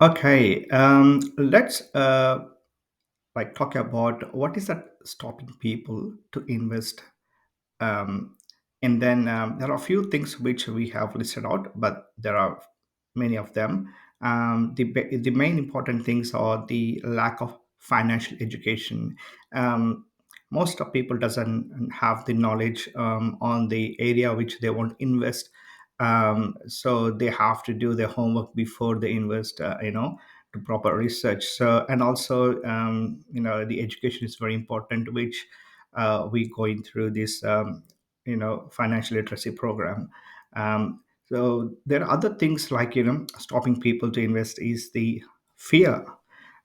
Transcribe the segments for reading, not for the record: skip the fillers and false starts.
Okay, let's talk about what is that stopping people to invest. um, and then there are a few things which we have listed out, but there are many of them. The main important things are the lack of financial education. um, Most of people doesn't have the knowledge on the area which they want to invest. So they have to do their homework before they invest, to proper research. So, and also, the education is very important, which we going through this financial literacy program. So there are other things like stopping people to invest is the fear.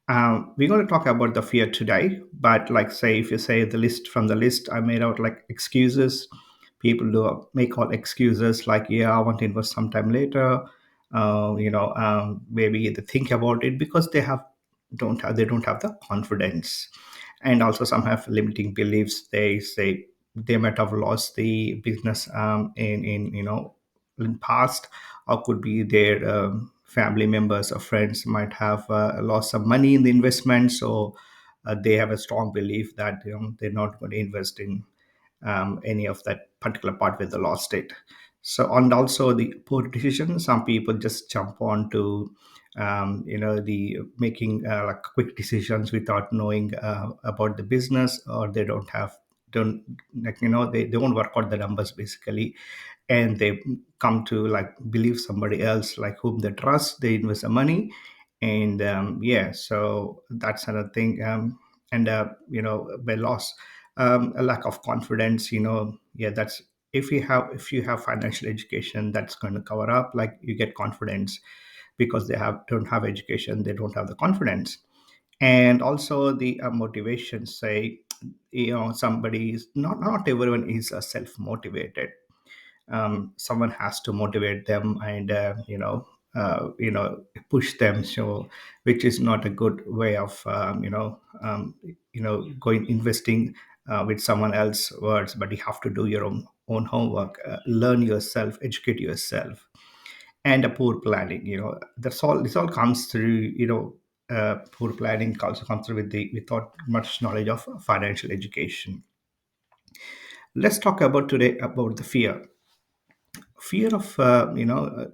We're going to talk about the fear today, but like say if you say the list from the list I made out like excuses. People do make all excuses like, yeah, I want to invest sometime later. Maybe they think about it because they don't have the confidence. And also some have limiting beliefs. They say they might have lost the business in past, or could be their family members or friends might have lost some money in the investment. So they have a strong belief that they're not going to invest in any of that particular part where they lost it. So, and also the poor decision. Some people just jump on to, the making like quick decisions without knowing about the business, or they don't like they won't work out the numbers basically, and they come to like believe somebody else like whom they trust. They invest the money, and yeah, so that's another thing. And by loss, a lack of confidence. Yeah, that's if you have financial education, that's going to cover up. Like you get confidence because they have don't have education, they don't have the confidence. And also the motivation. Say, somebody is not everyone is self motivated. Someone has to motivate them and push them. So which is not a good way of going investing with someone else words. But you have to do your own homework, learn yourself, educate yourself. And a poor planning. That's all. This all comes through. Poor planning also comes through with the without much knowledge of financial education. Let's talk about today about the fear of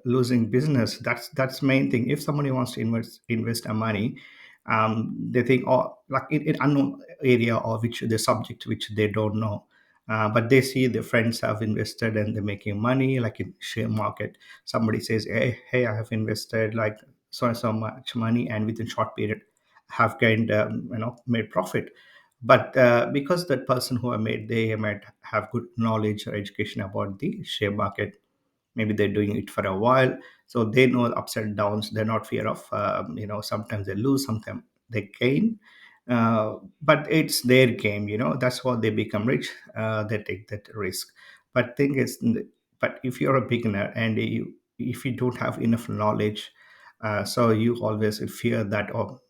losing business. That's main thing. If somebody wants to invest a money, they think, oh, like in unknown area, or which the subject which they don't know. But they see their friends have invested and they're making money, like in share market. Somebody says, hey, I have invested like so and so much money, and within short period have gained, made profit. But because that person who have made, they might have good knowledge or education about the share market. Maybe they're doing it for a while, so they know the ups and downs. They're not fear of, sometimes they lose, sometimes they gain. But it's their game. That's why they become rich. They take that risk. But thing is, but if you're a beginner and if you don't have enough knowledge, so you always fear that, oh,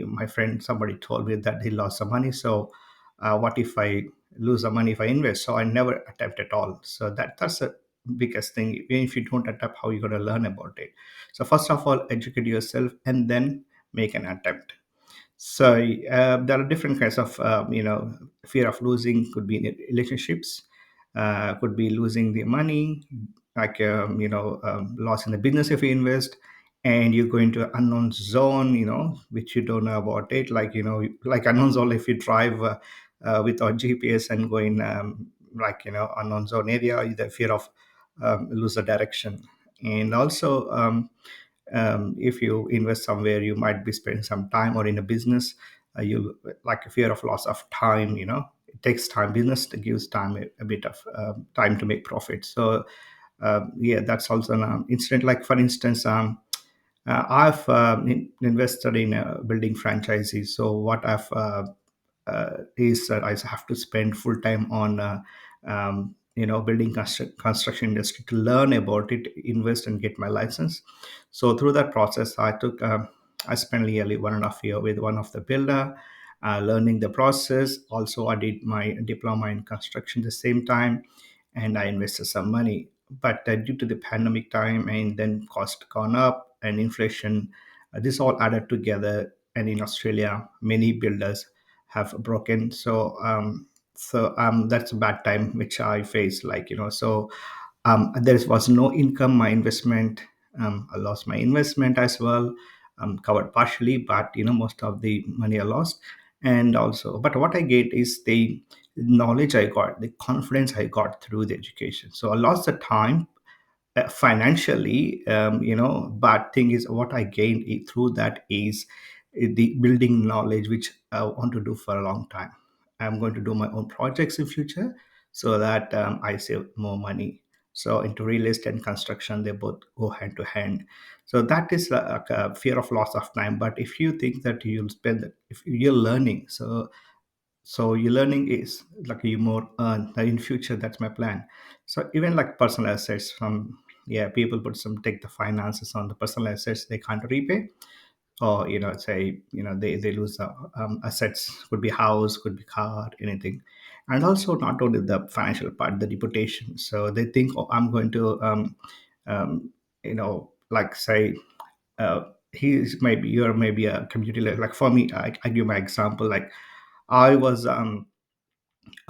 my friend, somebody told me that he lost some money. So what if I lose the money if I invest? So I never attempt at all. So that's a biggest thing. Even if you don't adapt, how you going to learn about it? So first of all, educate yourself and then make an attempt. So there are different kinds of fear of losing. Could be in relationships, could be losing the money, like loss in the business if you invest. And you go into an unknown zone, which you don't know about it. Like like unknown zone, if you drive without GPS and go in unknown zone area, the fear of lose the direction. And also, if you invest somewhere, you might be spending some time, or in a business, you like a fear of loss of time. It takes time. Business gives time, a bit of time to make profit. So yeah, that's also an incident. Like for instance, I've invested in building franchises. So what I've is that I have to spend full time on building construction industry to learn about it, invest and get my license. So through that process, I spent nearly 1.5 year with one of the builder, learning the process. Also, I did my diploma in construction the same time, and I invested some money. But due to the pandemic time, and then cost gone up and inflation, This all added together, and in Australia, many builders have broken. So that's a bad time which I faced. There was no income. My investment, I lost my investment as well. Covered partially, but most of the money I lost. And also, but what I get is the knowledge I got, the confidence I got through the education. So I lost the time financially, but thing is what I gained through that is the building knowledge which I want to do for a long time. I'm going to do my own projects in future, so that I save more money. So into real estate and construction, they both go hand to hand. So that is like a fear of loss of time. But if you think that you'll spend if you're learning, so your learning is like you more earn in future. That's my plan. So even like personal assets, yeah, people put some take the finances on the personal assets they can't repay, or say they lose the assets, could be house, could be car, anything. And also not only the financial part, the reputation. So they think, oh, I'm going to um, like say, he's maybe you're maybe a community leader. Like for me, I give my example. Like I was a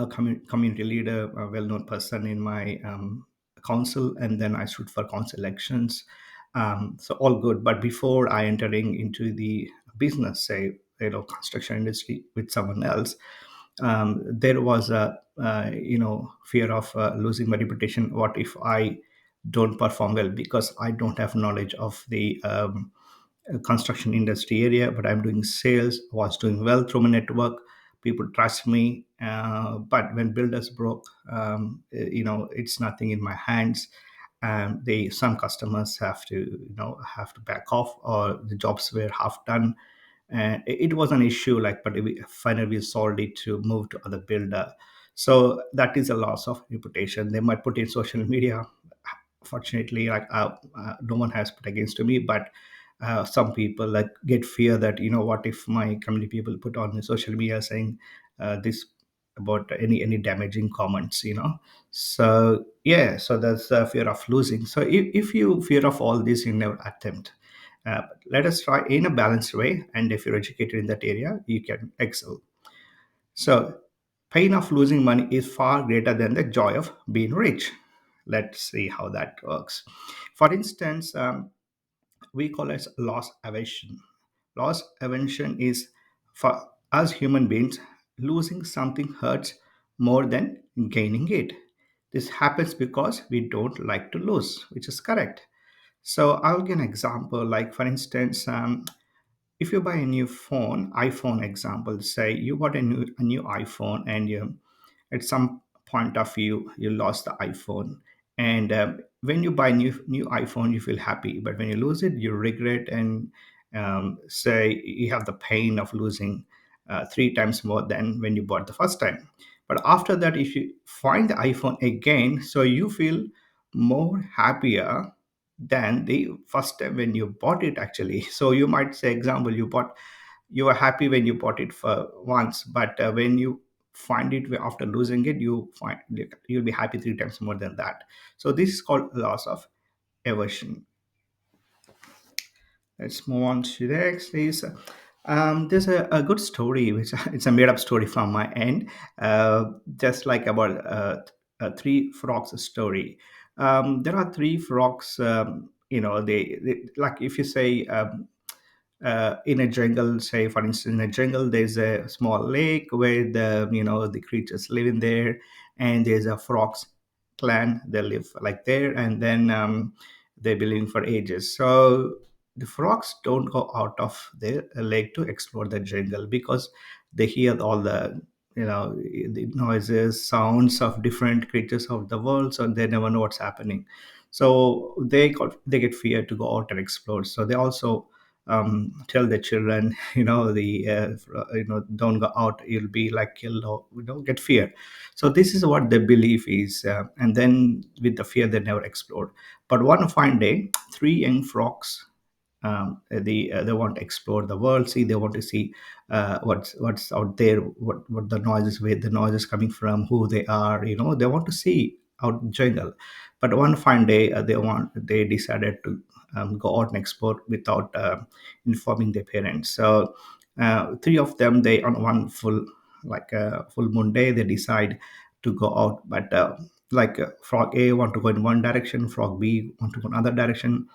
community leader, a well-known person in my council, and then I stood for council elections. So all good. But before I entering into the business, say construction industry with someone else, there was a fear of losing my reputation. What if I don't perform well because I don't have knowledge of the construction industry area, but I'm doing sales, was doing well through my network. People trust me. But when builders broke, it's nothing in my hands. They some customers have to have to back off, or the jobs were half done. And it was an issue, like, but finally we solved it to move to other builder. So that is a loss of reputation. They might put in social media. Fortunately, like, no one has put against to me, but some people like get fear that, what if my community people put on the social media saying this about any damaging comments, so yeah, so that's the fear of losing. So if you fear of all this, you never attempt. Let us try in a balanced way, and if you're educated in that area, you can excel. So pain of losing money is far greater than the joy of being rich. Let's see how that works. For instance, we call it loss aversion. Loss aversion is, for us human beings, losing something hurts more than gaining it. This happens because we don't like to lose, which is correct. So I'll give an example. Like for instance, if you buy a new phone, iPhone example, say you bought a new iPhone, and you, at some point of view, you lost the iPhone. And when you buy new iPhone, you feel happy, but when you lose it, you regret, and say you have the pain of losing three times more than when you bought the first time. But after that, if you find the iPhone again, so you feel more happier than the first time when you bought it actually. So you might say, example, you were happy when you bought it for once, but when you find it after losing it, you'll be happy three times more than that. So this is called loss of aversion. Let's move on to the next. There's a good story, which it's a made up story from my end, just like about three frogs story. There are three frogs. They like, if you say, in a jungle, say for instance, in a jungle there's a small lake where the creatures live in there, and there's a frogs clan, they live like there, and then they've been living for ages. So the frogs don't go out of their lake to explore the jungle, because they hear all the noises, sounds of different creatures of the world, so they never know what's happening. So they get fear to go out and explore. So they also tell the children, don't go out, you'll be like killed, or get fear. So this is what the belief is, and then with the fear they never explored. But one fine day, three young frogs, they want to explore the world, see, they want to see what's out there, what the noise is, where the noise is coming from, who they are, they want to see out jungle. But one fine day, they decided to go out and explore without informing their parents. So three of them, they on one full moon day, they decide to go out. But frog A want to go in one direction, frog B want to go another direction.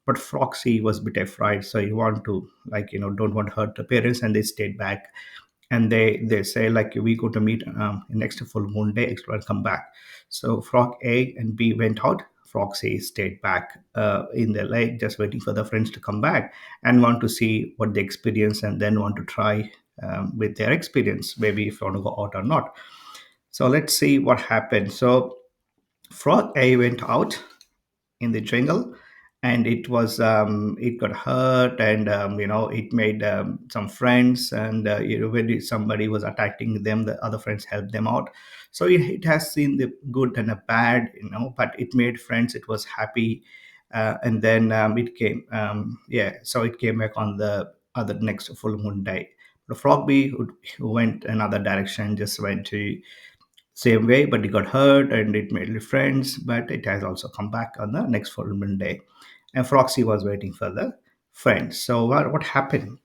But frog C was a bit afraid, so he want to, don't want to hurt the parents, and they stayed back. And they say, like, we go to meet next full moon day, explore and come back. So frog A and B went out, frog C stayed back in the lake, just waiting for the friends to come back and want to see what they experience, and then want to try with their experience, maybe if you want to go out or not. So let's see what happened. So frog A went out in the jungle, and it got hurt, and it made some friends, and when somebody was attacking them, the other friends helped them out. So it has seen the good and the bad, but it made friends, it was happy. And then it came yeah, so it came back on the other next full moon day. The frog bee who went another direction, just went to same way, but it got hurt and it made friends, but it has also come back on the next full moon day. And Froxy was waiting for the friends. So what happened?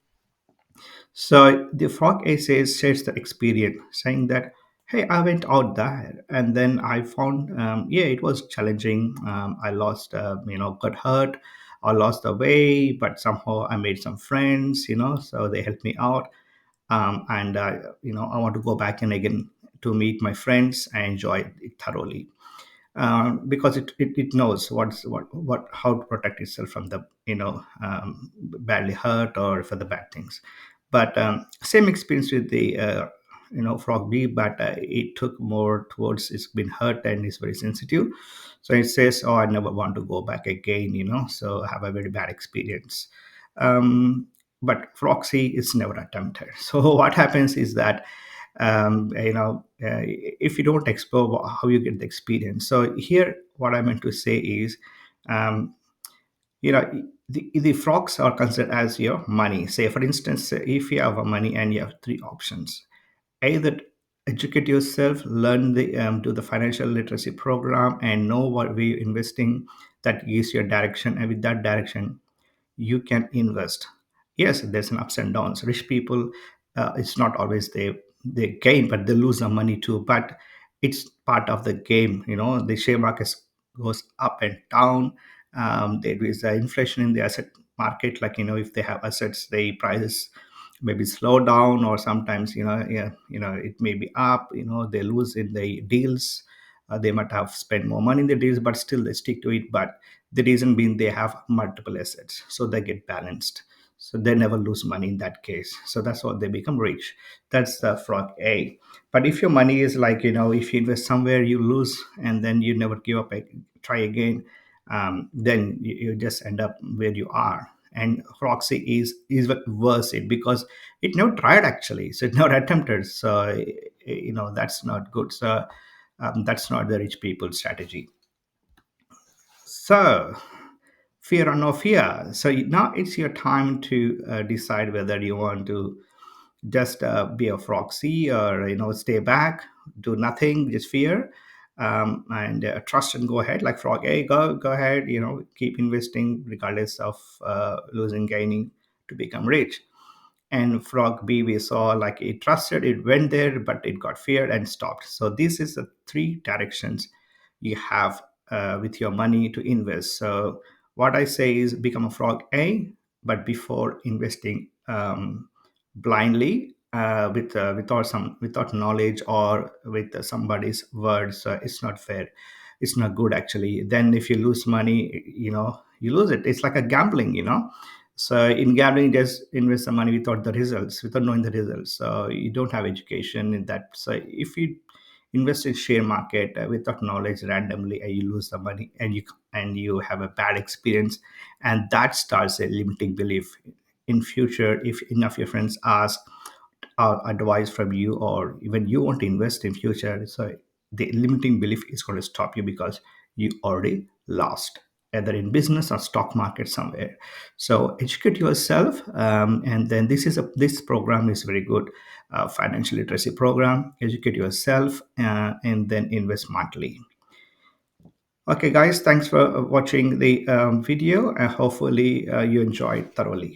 So the frog A shares the experience, saying that, hey, I went out there and then I found, yeah, it was challenging. I lost, got hurt. I lost the way, but somehow I made some friends, so they helped me out. And I want to go back and again to meet my friends and enjoy it thoroughly, because it knows what how to protect itself from the badly hurt or for the bad things. But same experience with the frog bee, but it took more towards it's been hurt and it's very sensitive. So it says, oh, I never want to go back again, so I have a very bad experience. But Froxy is never attempted. So what happens is that, if you don't explore, how you get the experience. So here what I meant to say is, um, the frogs are considered as your money. Say for instance, if you have a money and you have three options: either educate yourself, learn the do the financial literacy program and know what way you're investing, that gives your direction, and with that direction you can invest. Yes, there's an ups and downs. Rich people, it's not always they gain, but they lose some money too. But it's part of the game. The share market goes up and down. There is inflation in the asset market. Like, if they have assets, the prices maybe slow down, or sometimes, yeah, it may be up. They lose in the deals. They might have spent more money in the deals, but still they stick to it. But the reason being, they have multiple assets, so they get balanced. So they never lose money in that case. So that's what they become rich. That's the frog A. But if your money is like, if you invest somewhere, you lose, and then you never give up, try again, then you just end up where you are. And Roxy is what worse it, because it never tried actually, so it never attempted. So that's not good. So that's not the rich people strategy. So fear or no fear. So now it's your time to decide whether you want to just be a proxy, or stay back, do nothing, just fear, and trust and go ahead. Like frog A, go ahead, keep investing regardless of losing, gaining, to become rich. And frog B, we saw like it trusted, it went there, but it got feared and stopped. So this is the three directions you have with your money to invest. So what I say is, become a frog A, but before investing blindly, without knowledge or with somebody's words, it's not fair. It's not good actually. Then if you lose money, you lose it. It's like a gambling. So in gambling, just invest the money without the results, without knowing the results. So you don't have education in that. So if you invest in share market without knowledge randomly, and you lose the money, and you have a bad experience, and that starts a limiting belief. In future, if enough your friends ask advice from you, or even you want to invest in future, so the limiting belief is going to stop you, because you already lost, either in business or stock market somewhere. So educate yourself, and then this program is very good, financial literacy program. Educate yourself, and then invest monthly. Okay, guys, thanks for watching the video, and hopefully you enjoyed thoroughly.